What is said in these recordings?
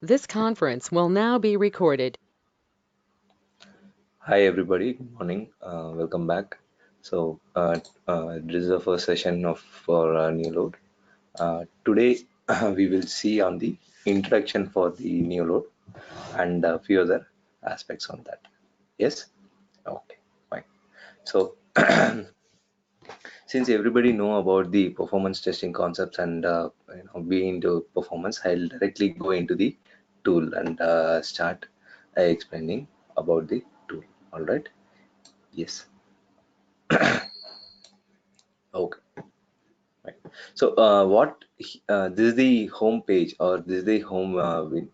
This conference will now be recorded. Hi everybody, good morning. Welcome back. This is the first session for Neoload. Today we will see on the introduction for the Neoload and a few other aspects on that. Yes? Okay, fine. So since everybody know about the performance testing concepts and be into performance, I'll directly go into the tool and start explaining about the tool. All right. Yes. Okay. Right. So, this is the home page or this is the home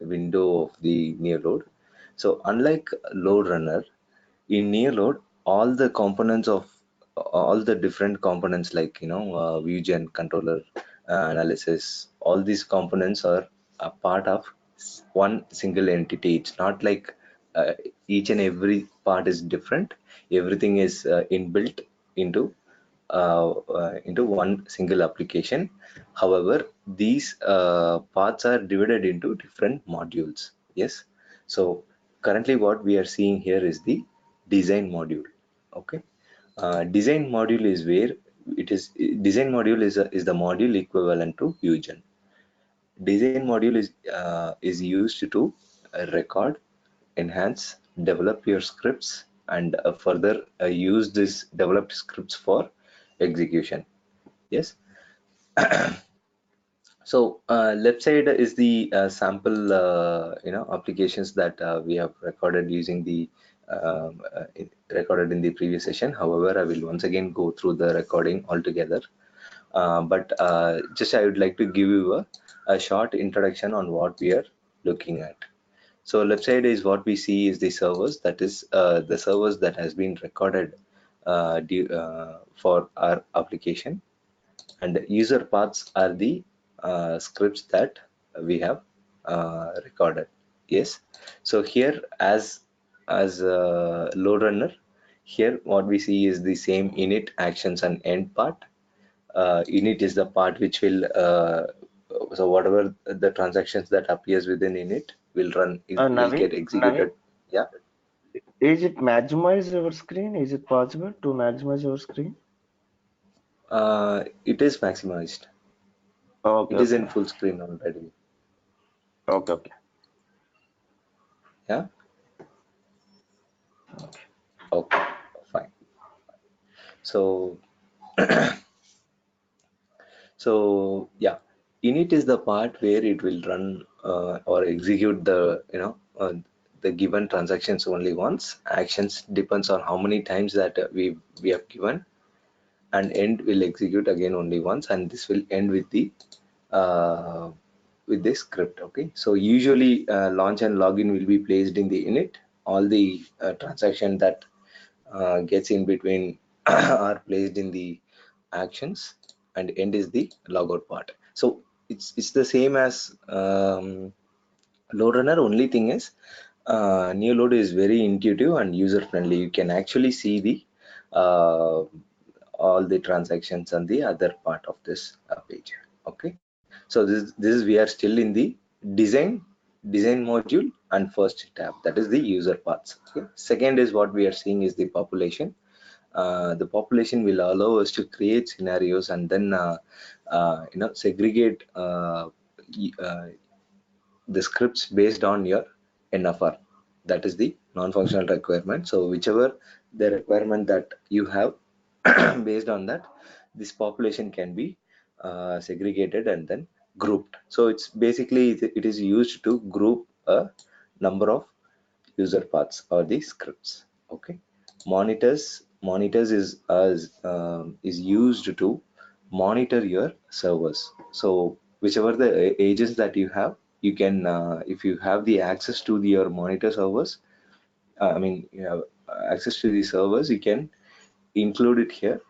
window of the Neoload. So, unlike LoadRunner, in Neoload, all the components of all the different components like ViewGen controller analysis, all these components are a part of one single entity. It's not like uh, each and every part is different. Everything is inbuilt into one single application. However, these parts are divided into different modules. Yes. So currently what we are seeing here is the design module. Okay. Design module is where it is. Design module is the module equivalent to ViewGen. Design module is used to record, enhance, develop your scripts, and further use these developed scripts for execution. Yes. So left side is the sample applications that we have recorded using the recorded in the previous session. However, I will once again go through the recording altogether. But just I would like to give you a short introduction on what we are looking at. So left side is what we see is the servers, that is the servers that has been recorded for our application, and the user paths are the scripts that we have recorded. Yes. So here as LoadRunner, here what we see is the same init, actions, and end part. Init is the part which will so whatever the transactions that appears within init will run, it will Naveen, get executed. Yeah. is it maximize your screen? Is it possible to maximize your screen? It is maximized. Okay, It is in okay, full screen already. okay. Yeah. Okay. Fine. So yeah, init is the part where it will run or execute the given transactions only once. Actions depends on how many times that we have given, and end will execute again only once, and this will end uh, with this script. Okay, so usually launch and login will be placed in the init. All the transaction that gets in between are placed in the actions, and end is the logout part. So it's the same as LoadRunner. Only thing is Neoload is very intuitive and user friendly. You can actually see the uh, all the transactions on the other part of this page. Okay, so this is we are still in the design module and first tab, that is the user parts. Okay. Second is what we are seeing is the population. The population will allow us to create scenarios and then segregate the scripts based on your NFR. That is the non-functional requirement. So whichever the requirement that you have, based on that, this population can be segregated and then grouped. So it's basically it is used to group a number of user paths or the scripts. Okay. Monitors is used to monitor your servers. So whichever the agents that you have, you can if you have the access to your monitor servers, I mean you have access to the servers, you can include it here.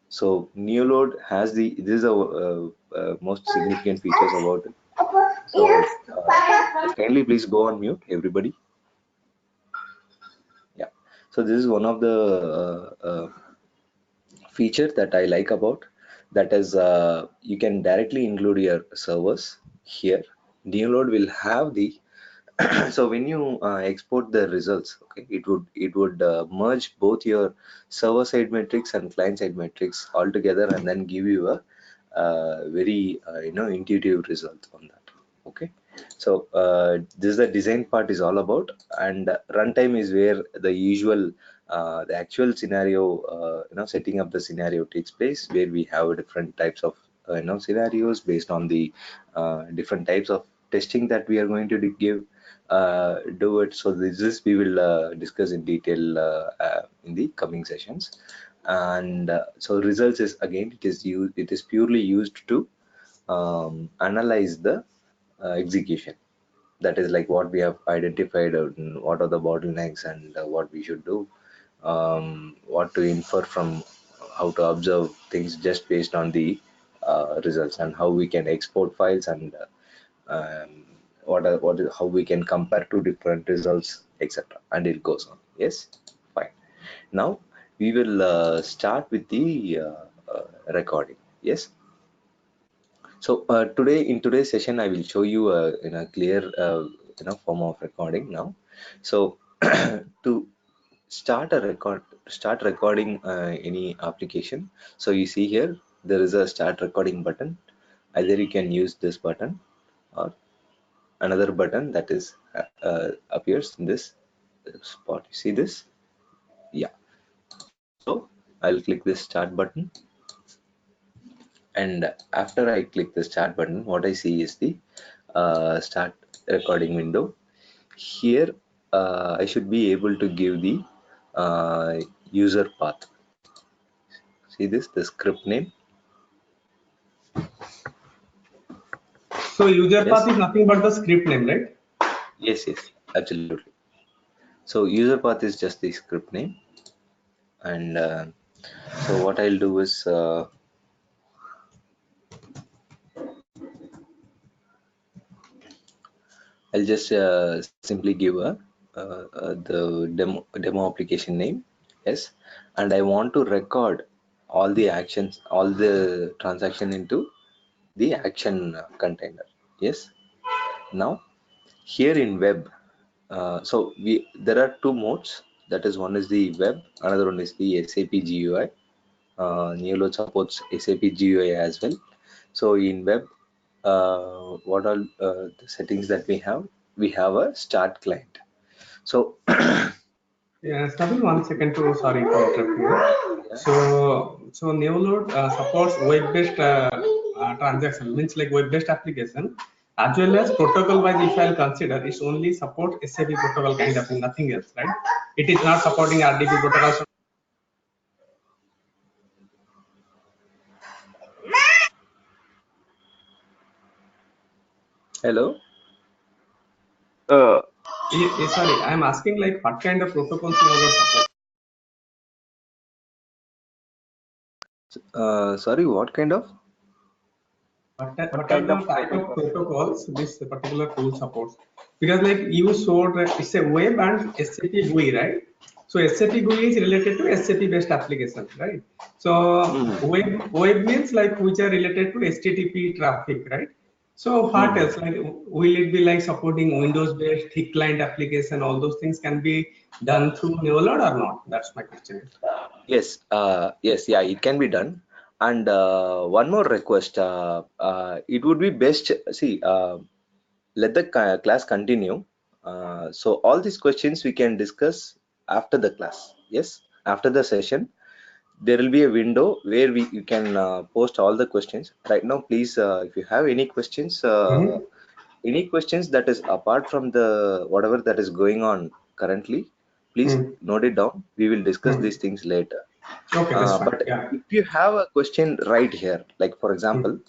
So Neoload has this is the most significant features about it. So kindly please go on mute, everybody. Yeah. So this is one of the feature that I like about, that is you can directly include your servers here. Neoload will have the so when you export the results, okay, it would merge both your server side metrics and client side metrics all together, and then give you a very intuitive result on that. Okay, so this is the design part is all about, and runtime is where the usual the actual scenario, setting up the scenario takes place, where we have different types of scenarios based on the different types of testing that we are going to give do it. So this we will discuss in detail in the coming sessions. And so results is, again, it is purely used to analyze the execution. That is like what we have identified, what are the bottlenecks, and what we should do, what to infer from, how to observe things just based on the results, and how we can export files, and how we can compare two different results, etc. And it goes on. Yes, fine. Now we will start with the recording. Yes. So today, in today's session, I will show you in a clear form of recording now. So to start recording any application. So you see here there is a start recording button. Either you can use this button, or another button that is appears in this spot. You see this? Yeah. So I'll click this start button, and after I click the start button, what I see is the start recording window. Here I should be able to give the user path. See this, the script name. So user Yes, path is nothing but the script name, right? yes, absolutely. So user path is just the script name. And so what I'll do is I'll just simply give the demo application name. Yes, and I want to record all the actions, all the transaction into the action container. Yes. Now here in web, so there are two modes. That is, one is the web, another one is the SAP GUI. Neoload supports SAP GUI as well. So in web, what are the settings that we have? We have a start client. So Yeah, Stabil, 1 second to sorry to interrupt you. So Neoload supports web-based transaction, means like web-based application, as well as protocol-wise. If I'll consider, it's only support SAP protocol kind of thing, nothing else, right? It is not supporting RDP protocols. hello. Uh, Sorry, I'm asking like what kind of protocols Neoload support? Sorry, what kind of? What are kind the of type of protocol? protocols this particular tool supports? Because like you showed it's a web and SAP GUI, right? So SAP GUI is related to SAP based applications, right? So web means like which are related to HTTP traffic, right? So what else? Like will it be like supporting Windows based thick client application? All those things can be done through Neoload or not? That's my question. Yes, yes, yeah, it can be done. And one more request, it would be best, see, let the class continue. So all these questions we can discuss after the class. Yes, after the session, there will be a window where you can post all the questions. Right now, please, if you have Mm-hmm. any questions that is apart from the whatever that is going on currently, please Mm-hmm. note it down. We will discuss these things later. Okay, that's fine. But Yeah. if you have a question right here, like for Mm. example,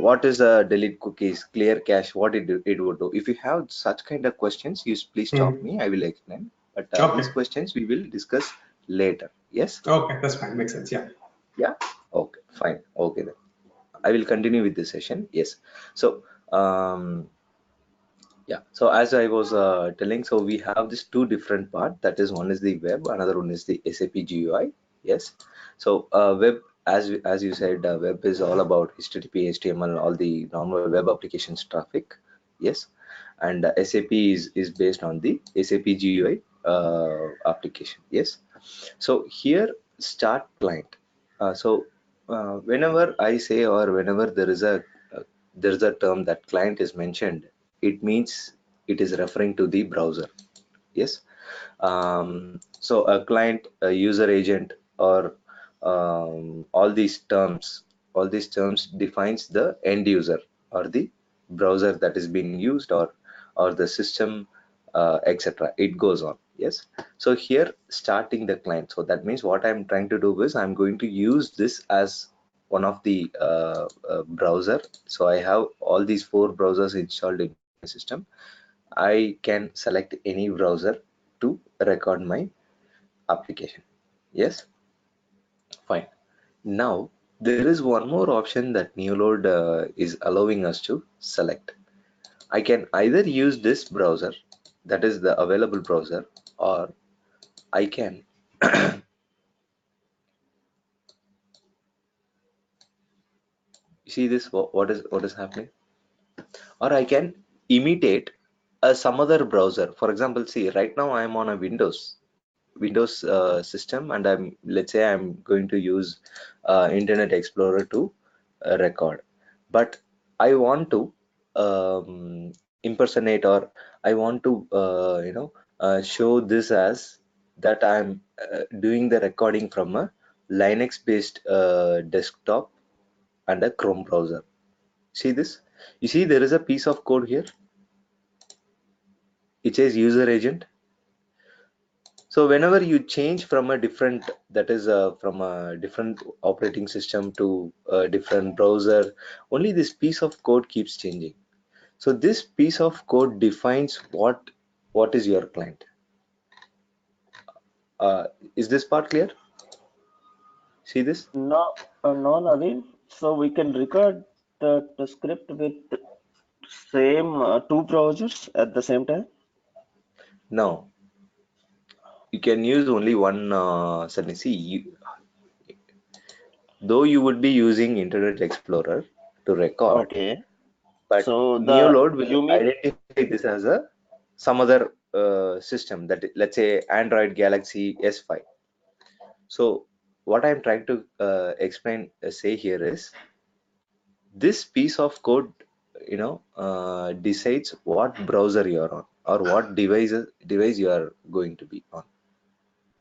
what is a delete cookies, clear cache, what it would do? If you have such kind of questions, you please stop Mm. me. I will explain. But these Okay. questions we will discuss later. Yes. Okay, that's fine. Makes sense. Yeah. Yeah. Okay. Fine. Okay then. I will continue with this session. Yes. So yeah, so as I was telling, so we have this two different part. That is, one is the web, another one is the SAP GUI. Yes. So web, as you said, web is all about HTTP, HTML, all the normal web applications traffic. Yes. and SAP is based on the SAP GUI application. Yes. So here start client. Whenever I say, or whenever there is a term that client is mentioned, it means it is referring to the browser. Yes. So a client, a user agent, or all these terms defines the end user or the browser that is being used, or the system, etc. It goes on. Yes. So here starting the client. So that means what I'm trying to do is I'm going to use this as one of the browser. So I have all these 4 browsers installed in my system. I can select any browser to record my application. Yes, fine. Now there is one more option that Neoload is allowing us to select. I can either use this browser, that is the available browser, or I can see this, what is happening, or I can imitate some other browser. For example, see, right now I am on a Windows system, and let's say I'm going to use Internet Explorer to record, but I want to impersonate, or I want to show this as that I'm doing the recording from a Linux based desktop and a Chrome browser. See this? You see there is a piece of code here. It says user agent. So whenever you change from a different, that is from a different operating system to a different browser, only this piece of code keeps changing. So this piece of code defines what is your client. Uh, is this part clear? See this? No, no, Naveen. So we can record the script with same 2 browsers at the same time. No, you can use only one setting. See, though you would be using Internet Explorer to record, Okay. but So Neoload will you mean identify this as a some other system, that let's say Android Galaxy S5. So what I'm trying to explain, say here is, this piece of code, decides what browser you're on, or what device you are going to be on.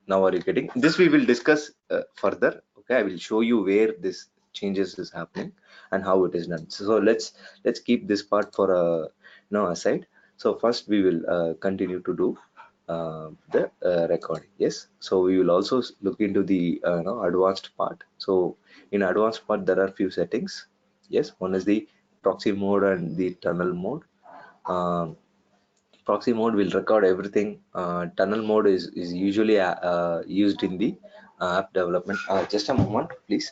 Now are you getting this? We will discuss further. Okay, I will show you where this changes is happening and how it is done. So let's keep this part for aside. So first we will continue to do the recording. Yes, so we will also look into the advanced part. So in advanced part there are few settings. Yes, one is the proxy mode and the tunnel mode. um, Proxy mode will record everything. Tunnel mode is usually used in the app development. Just a moment, please.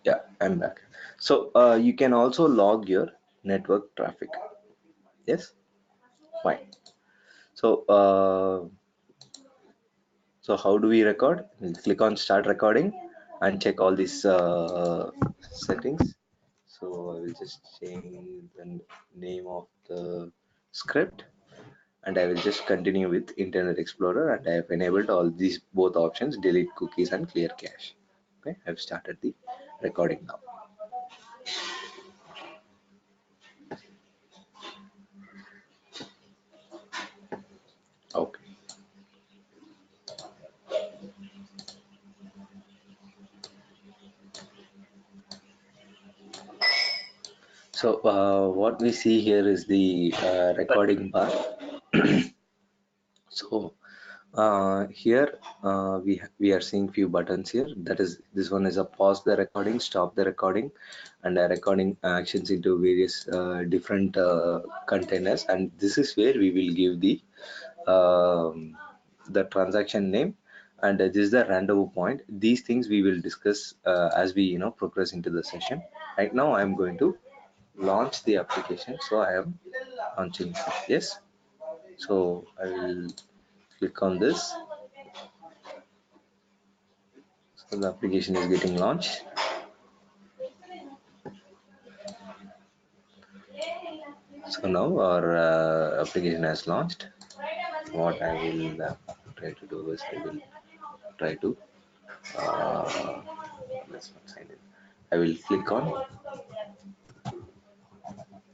Yeah, I'm back. So you can also log your network traffic. Yes, fine. So how do we record? We'll click on start recording and check all these settings. So I will just change the name of the script, and I will just continue with Internet Explorer, and I have enabled all these both options, delete cookies and clear cache. Okay, I've started the recording now. Okay. So what we see here is the recording bar. So here we are seeing few buttons here. That is, this one is a pause the recording, stop the recording, and recording actions into various different containers. And this is where we will give the transaction name, and this is the rendezvous point. These things we will discuss as we progress into the session. Right now, I am going to launch the application. So I am launching it. Yes. So I will click on this. So the application is getting launched. So now our application has launched. What I will try to do is I will try to let's not sign in. I will click on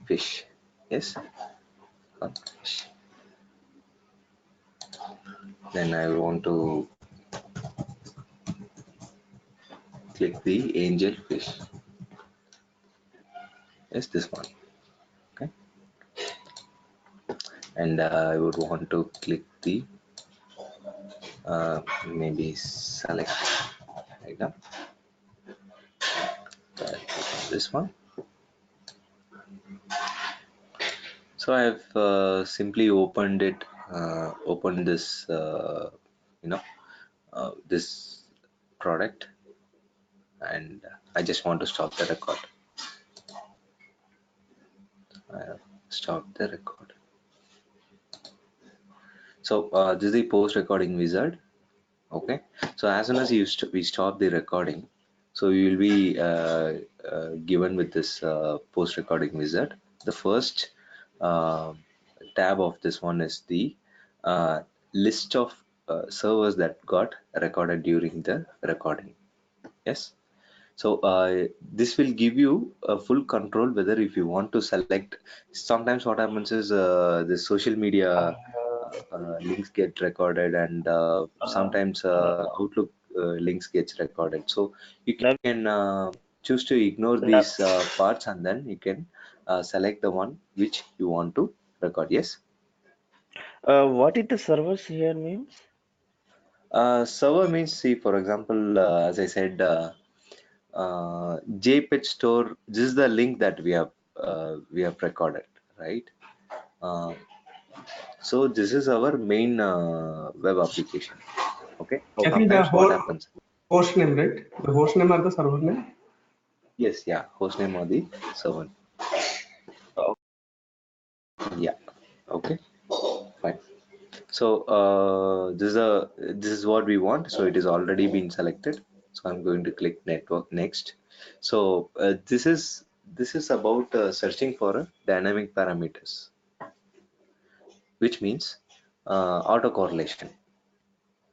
fish. Yes, on fish. Then I want to click the angel fish. Yes, this one. Okay, and I would want to click the maybe select right now. This one. So I've simply opened it, opened this, this product, and I just want to stop the record. I have stopped the record. So this is the post recording wizard. Okay. So as soon as we stop the recording, so you will be given with this post recording wizard. The first tab of this one is the list of servers that got recorded during the recording. Yes. So this will give you a full control whether if you want to select. Sometimes what happens is the social media links get recorded, and sometimes Outlook links gets recorded. So you can choose to ignore these parts, and then you can select the one which you want to record. Yes. What is the servers here means? Server means, see, for example, as I said, JPEG store. This is the link that we have recorded, right? Uh, so this is our main web application. Okay. I think the Sometimes what happens? host name, right? The host name or the server name? Yes, yeah, hostname or the server. Oh, Yeah. Okay. Fine. So this is what we want. So it is already been selected. So I'm going to click network next. So this is about searching for dynamic parameters, which means autocorrelation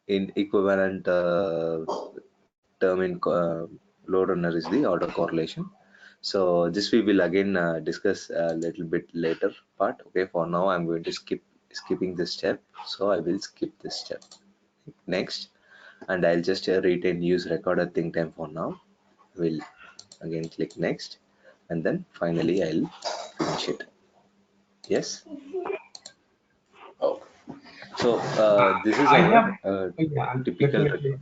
in equivalent term in LoadRunner is the autocorrelation. So this we will again discuss a little bit later part. Okay, for now I'm going to skipping this step. So I will skip this step. Next, and I'll just retain use recorded think time for now. We'll again click next, and then finally I'll finish it. Yes. Oh. So this is I our have, yeah, typical definitely. record.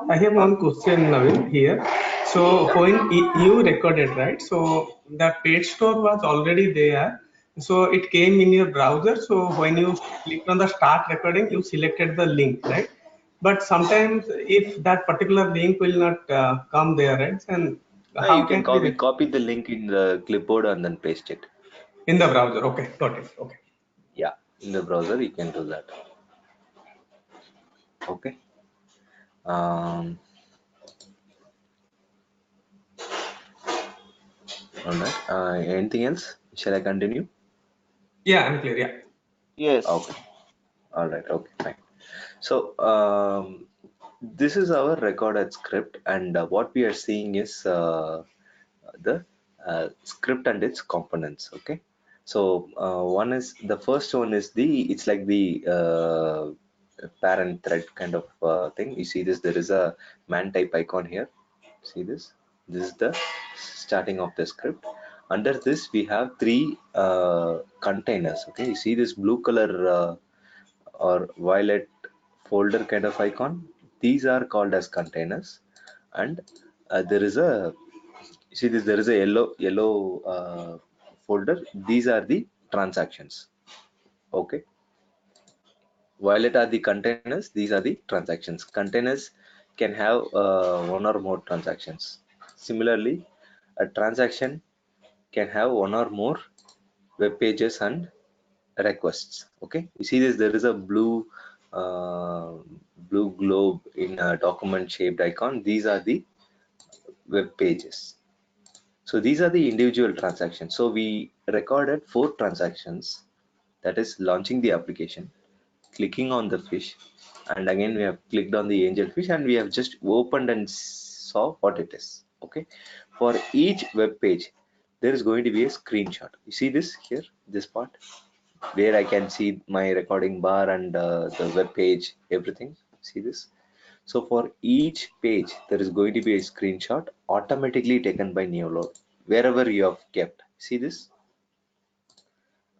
I have one question, Navin, here. So Yeah. when you recorded, right? So the page store was already there. So it came in your browser. So when you clicked on the start recording, you selected the link, right? But sometimes if that particular link will not come there, right? And You how can can we copy the link in the clipboard and then paste it. in the browser? Okay, got it. Okay. Yeah, in the browser you can do that. Okay. Um, all right. Anything else? Shall I continue? Yeah, I'm clear. Yeah. yes. Okay. All right. Okay. Fine. So this is our recorded script, and what we are seeing is the script and its components. Okay. So one is the first one is it's like the parent thread kind of thing. You see this? There is a man type icon here. See this? This is the starting of the script. Under this we have three containers. Okay, you see this blue color or violet folder kind of icon. These are called as containers, and there is a, you see this, there is a yellow folder. These are the transactions. Okay, violet are the containers, these are the transactions. Containers can have one or more transactions. Similarly, a transaction can have one or more web pages and requests. Okay, you see this, there is a blue blue globe in a document shaped icon. These are the web pages. So these are the individual transactions. So we recorded 4 transactions, that is launching the application, clicking on the fish, and again we have clicked on the angel fish, and we have just opened and saw what it is. Okay, for each web page there is going to be a screenshot. You see this here, this part where I can see my recording bar and the web page, everything. See this? So for each page, there is going to be a screenshot automatically taken by Neoload wherever you have kept. See this?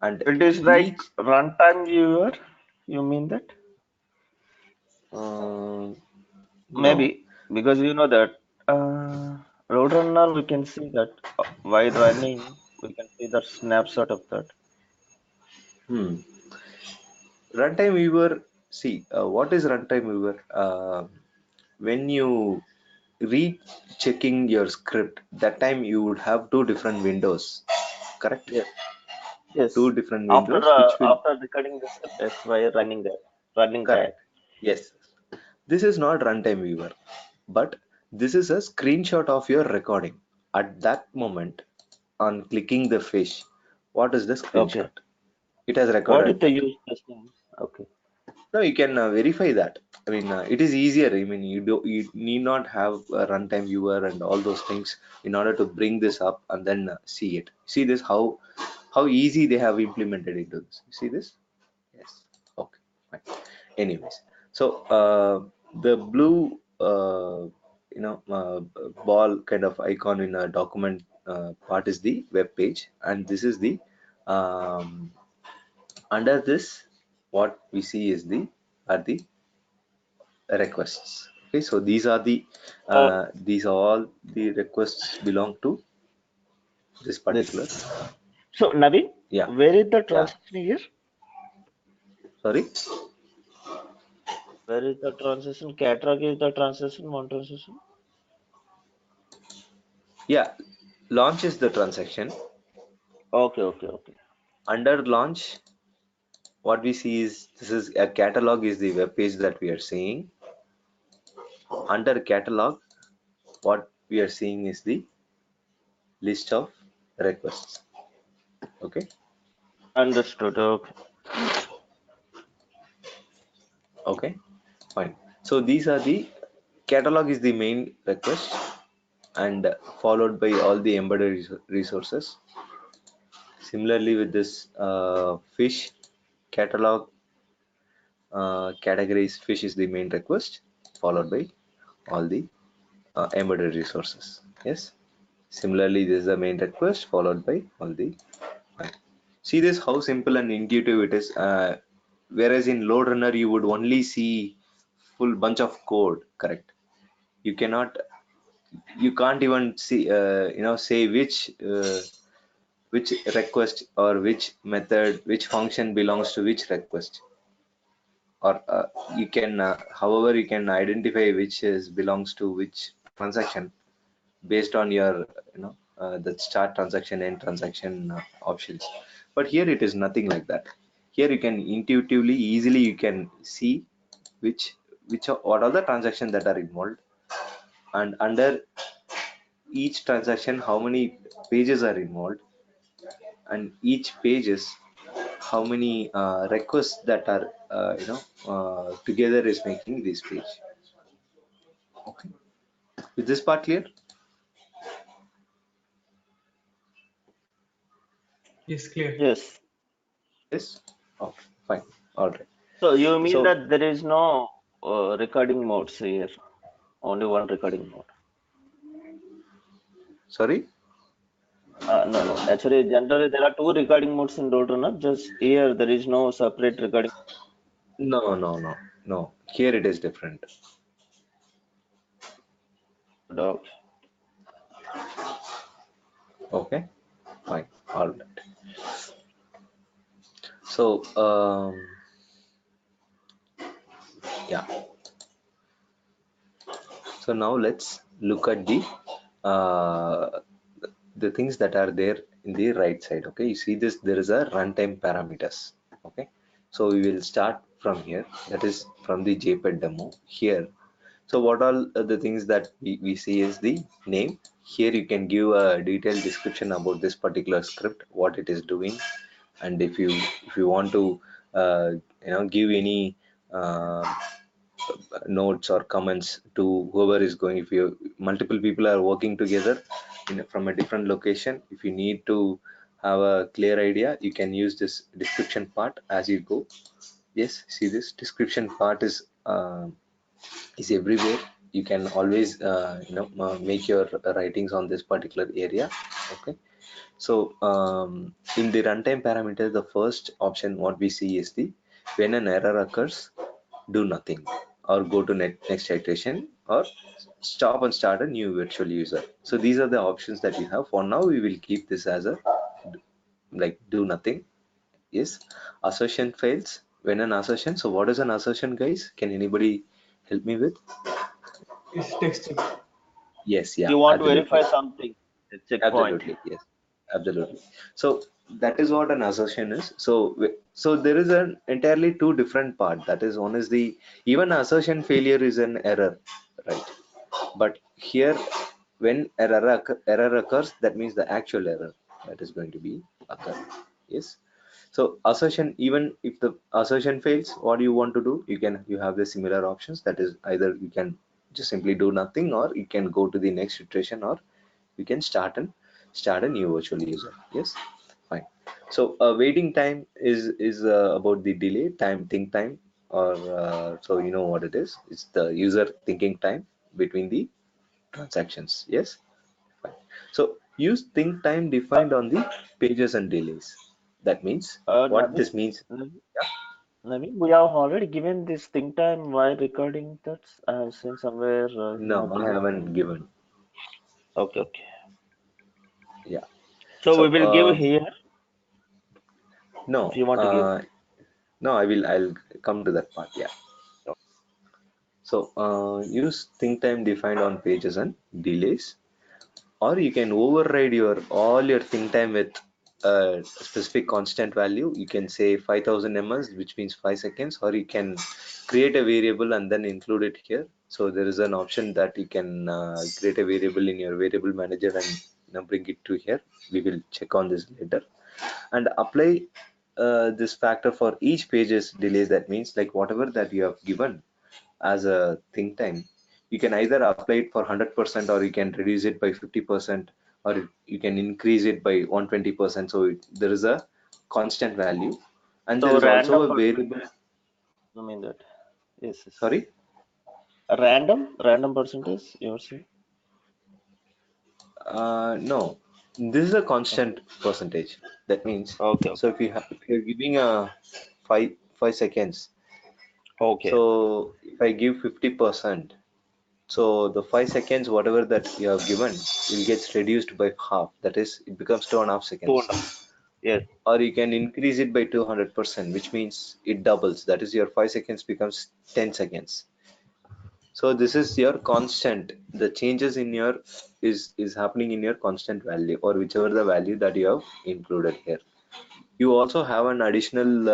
And It is like each runtime viewer. You mean that? no, Maybe because you know that LoadRunner, we can see that while running, we can see the snapshot of that. hmm. Runtime viewer. See, what is runtime viewer? When you rechecking your script, that time you would have 2 different windows, correct? Yes, yes. 2 different windows which will After recording the script, yes, while running correct. that. Yes, this is not runtime viewer, but this is a screenshot of your recording. At that moment, on clicking the fish, what is the screenshot? Okay. It has What recorded if they that. use this name? Okay. Now you can verify that. I mean, it is easier. I mean, you need not have a runtime viewer and all those things in order to bring this up and then see it. See this, how easy they have implemented into this. You see this? Yes. Okay. Fine. Anyways, so the blue ball kind of icon in a document part is the web page, and this is the um, under this what we see is the are the requests. Okay, so Uh, these are all the requests belong to this particular. this. So Naveen, Yeah, where is the yeah. transition here? Sorry. Where is the transition? Catalog is the transition, one transition. Yeah, launch is the transaction. Okay, okay, okay. Under launch, what we see is this is a catalog is the web page that we are seeing. Under catalog, what we are seeing is the list of requests. Okay, Understood. Okay. okay, fine. So these are the catalog is the main request, and followed by all the embedded resources. Similarly with this fish catalog, categories fish is the main request, followed by all the embedded resources. Yes. Similarly, this is the main request followed by all the. See this how simple and intuitive it is. Whereas in LoadRunner you would only see full bunch of code. Correct. You cannot. You can't even see. Say which request or which method, which function belongs to which request, or you can. However, you can identify which is belongs to which transaction based on your the start transaction, end transaction options. But here it is nothing like that. Here you can intuitively easily you can see what are the transactions that are involved, and under each transaction how many pages are involved, and each pages how many requests that are together is making this page. Okay, is this part clear? Yes, clear. Yes. Yes. Okay, fine. All right. So you mean So that there is no recording modes here, only one recording mode? sorry. No, no. Actually, generally there are two recording modes in LoadRunner. Just here there is no separate recording No, no, no, no. Here it is different. mode. Okay, fine. All right. So, yeah. So now let's look at uh, the things that are there in the right side. Okay, you see this, there is a runtime parameters. Okay, so we will start from here, that is from the JPEG demo here. So what all the things that we see is the name. Here you can give a detailed description about this particular script, what it is doing, and if you want to give any notes or comments to whoever is going, if you multiple people are working together from a different location, if you need to have a clear idea, you can use this description part as you go. Yes, see, this description part is everywhere. You can always make your writings on this particular area. Okay, so in the runtime parameter, the first option what we see is the when an error occurs, do nothing, or go to next iteration, or stop and start a new virtual user. So these are the options that you have. For now, we will keep this as a like do nothing. Yes, assertion fails when an assertion. So what is an assertion, guys? Can anybody help me with? It's texting. Yes, yeah, You want to absolutely. verify something, a checkpoint. Absolutely, yes, absolutely. So that is what an assertion is. So there is an entirely two different part. That is, one is the even assertion failure is an error, right? But here, when error occurs, that means the actual error that is going to be occur. Yes. So assertion, even if the assertion fails, what do you want to do? You have the similar options. That is, either you can just simply do nothing, or you can go to the next iteration, or you can start a new virtual user. Yes, fine. So waiting time is about the delay time, think time, or so you know what it is. It's the user thinking time between the transactions. Yes, fine. So use think time defined on the pages and delays. That means what Naveen, this means. Naveen, Yeah. Naveen, we have already given this think time while recording that. I have seen somewhere you No, have I given. haven't given. Okay, okay. Yeah. So we So will give here if no, you want to give. no, I'll come to that part. Yeah. So use think time defined on pages and delays, or you can override your all your think time with a specific constant value. You can say 5000 ms, which means 5 seconds, or you can create a variable and then include it here. So there is an option that you can create a variable in your variable manager and bring it to here. We will check on this later, and apply this factor for each page's delays. That means, like, whatever that you have given as a think time, you can either apply it for 100%, or you can reduce it by 50%, or you can increase it by 120%. So there is a constant value, and there So is also random a variable. percentage. I mean that. Yes, yes. Sorry. Random percentage. You're saying? No, this is a Okay, constant percentage. That means, okay, so if you're giving a 5 seconds, okay. so if I give 50%, so the 5 seconds, whatever that you have given, will gets reduced by half. That is, it becomes 2.5 seconds. 2.5. Yes. Or you can increase it by 200%, which means it doubles. That is, your 5 seconds becomes 10 seconds. So this is your constant. The changes in your is happening in your constant value, or whichever the value that you have included here. You also have an additional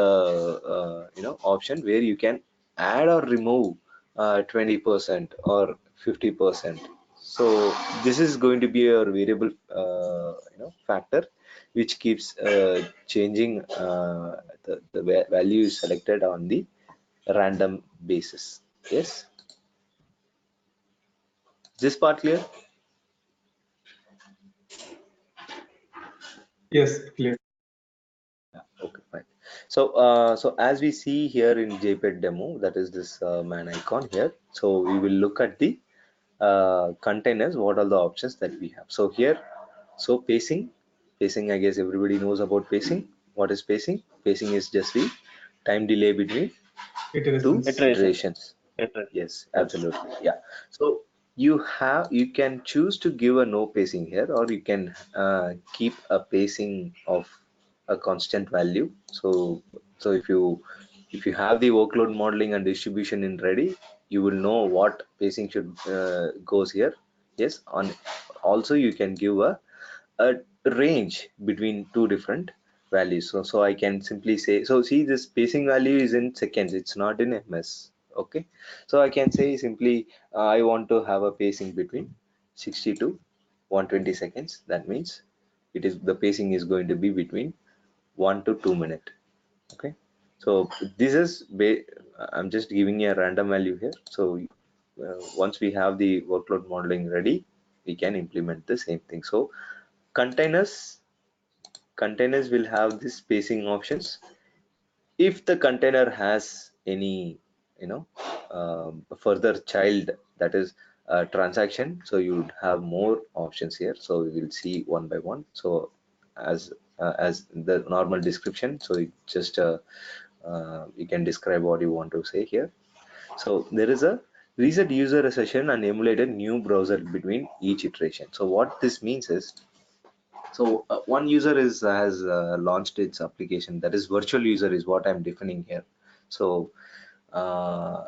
option where you can add or remove 20% or 50%. So this is going to be your variable factor, which keeps changing the value is selected on the random basis. Yes, this part clear? Yes, clear. Okay, fine. So, so as we see here in JPEG demo, that is this man icon here. So we will look at the containers. What are the options that we have? So here, so pacing. I guess everybody knows about pacing. What is pacing? Pacing is just the time delay between two Iterations. Iteration. iterations. Iteration. Yes, Yes. absolutely. Yeah. So you can choose to give a no pacing here, or you can keep a pacing of a constant value. So if you have the workload modeling and distribution in ready, you will know what pacing should goes here. Yes. On also you can give a range between two different values. So I can simply say, so see, this pacing value is in seconds, it's not in ms. Okay, so I can say simply I want to have a pacing between 60 to 120 seconds. That means the pacing is going to be between 1 to 2 minutes. Okay, so this is I'm just giving a random value here. So once we have the workload modeling ready, we can implement the same thing. So containers will have this spacing options. If the container has any, further child, that is a transaction, so you would have more options here. So we will see one by one. So as the normal description, so it just you can describe what you want to say here. So there is a reset user session and emulated new browser between each iteration. So what this means is, so one user has launched its application, that is virtual user is what I'm defining here. So uh,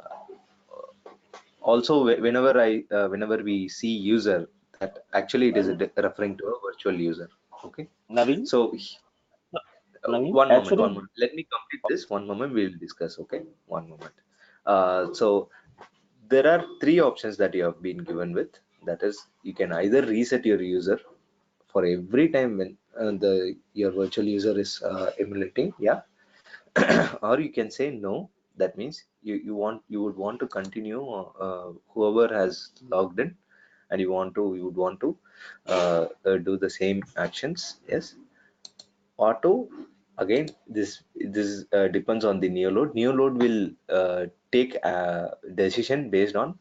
also whenever we see user, that actually it is referring to a virtual user. Okay, Naveen, so Naveen, one moment, actually, let me complete this. One moment, we will discuss. Okay, one moment. So there are three options that you have been given with. That is, you can either reset your user for every time when the your virtual user is emulating, yeah. Or you can say no. That means you would want to continue, whoever has logged in, and you would want to do the same actions. Yes. Auto, again, this depends on the neoload. Neoload will take a decision based on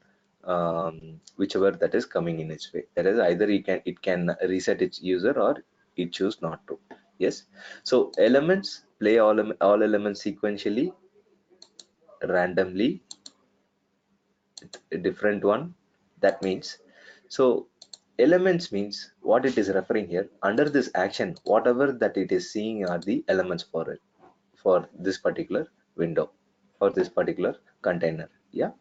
whichever that is coming in its way. That is, either it can reset its user, or it choose not to. Yes. So elements play all elements sequentially, randomly, a different one. That means, so elements means what it is referring here. Under this action, whatever that it is seeing are the elements for it, for this particular window, for this particular container. Yeah.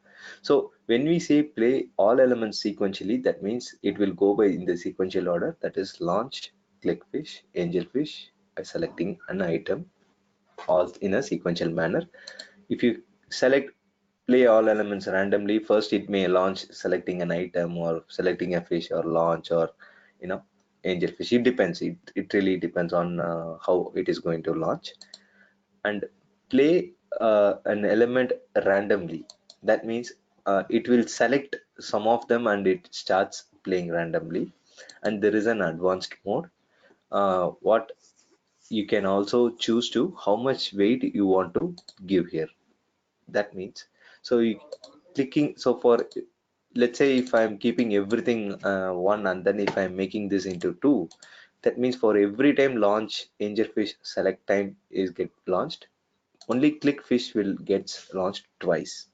So when we say play all elements sequentially, that means it will go by in the sequential order. That is launch, clickfish, angelfish, by selecting an item, all in a sequential manner. If you select play all elements randomly, first it may launch selecting an item, or selecting a fish, or launch, or you know angelfish. It depends. It really depends on how it is going to launch. And play an element randomly. That means it will select some of them and it starts playing randomly. And there is an advanced mode. What you can also choose to how much weight you want to give here. That means, so you clicking, so for, let's say if I'm keeping everything one, and then if I'm making this into two, that means for every time launch angelfish select time is get launched, only clickfish will gets launched twice.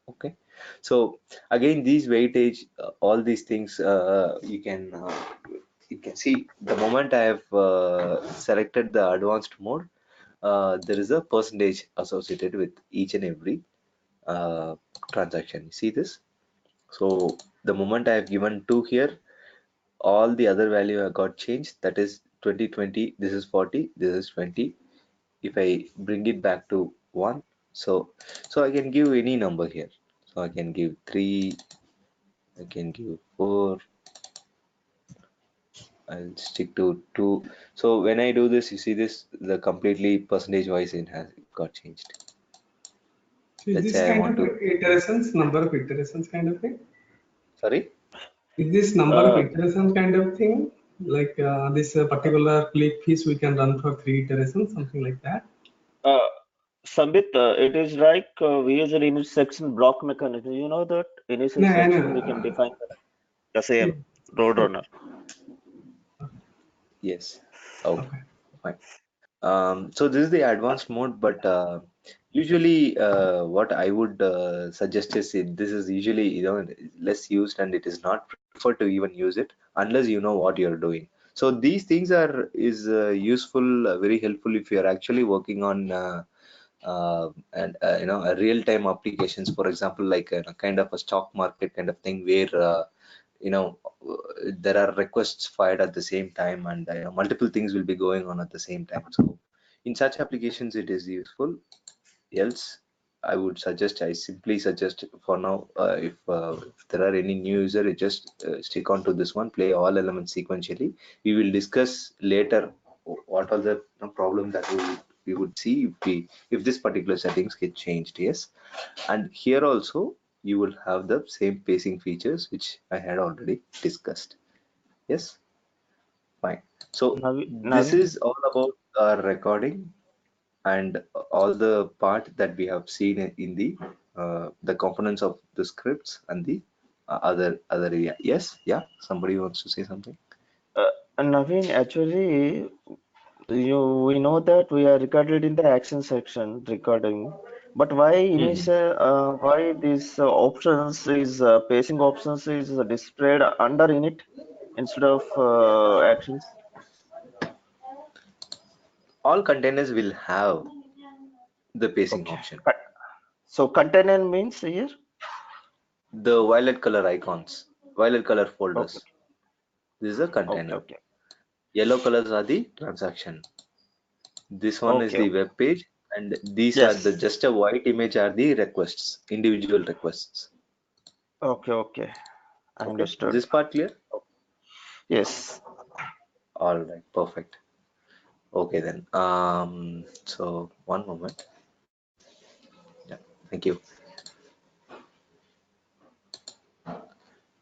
Okay. So again, these weightage, all these things, you can see the moment I have selected the advanced mode, there is a percentage associated with each and every uh, transaction. You see this? So the moment I have given 2 here, all the other value I got changed. That is 2020, this is 40, this is 20. If I bring it back to 1, so I can give any number here. So I can give 3, I can give 4, I'll stick to 2. So when I do this, you see this, the completely percentage wise it has got changed. So is Let's this say I kind want of to, iterations, number of iterations kind of thing? sorry. Is this number of uh, iterations kind of thing? Like this particular click piece we can run for 3 iterations, something like that? uh, Sambit, it is like we use an init section block mechanism. You know that initial No, I section we know. can define the Yeah. same Okay. LoadRunner. Yes. Okay. Okay. Fine. So this is the advanced mode, but usually what I would suggest is, this is usually less used, and it is not preferred to even use it unless you know what you're doing. So these things is useful, very helpful if you're actually working on and a real-time applications. For example, like a kind of a stock market kind of thing, where there are requests fired at the same time, and multiple things will be going on at the same time. So in such applications it is useful. Else I simply suggest for now, if there are any new user, you just stick on to this one, play all elements sequentially. We will discuss later what are the problem that we would see if this particular settings get changed. Yes, and here also you will have the same pacing features which I had already discussed. Yes, fine. So this Naveen, is all about our recording and all the part that we have seen in the components of the scripts and the other area. Yes, yeah, somebody wants to say something. Naveen, actually, we know that we are recorded in the action section recording, but Mhm. why these options is pacing options is displayed under init instead of actions? All containers will have the pacing Okay. option. So container means here? The violet color icons, violet color Okay, folders. This is a okay, container. okay, Yellow colors are the transaction. This one is okay, the okay. web page, and these are the Yes. just a white image are the requests, individual requests. Okay, okay. I Okay, is understood. this part clear? Yes. All right, perfect. Okay then. So one moment. Yeah, thank you.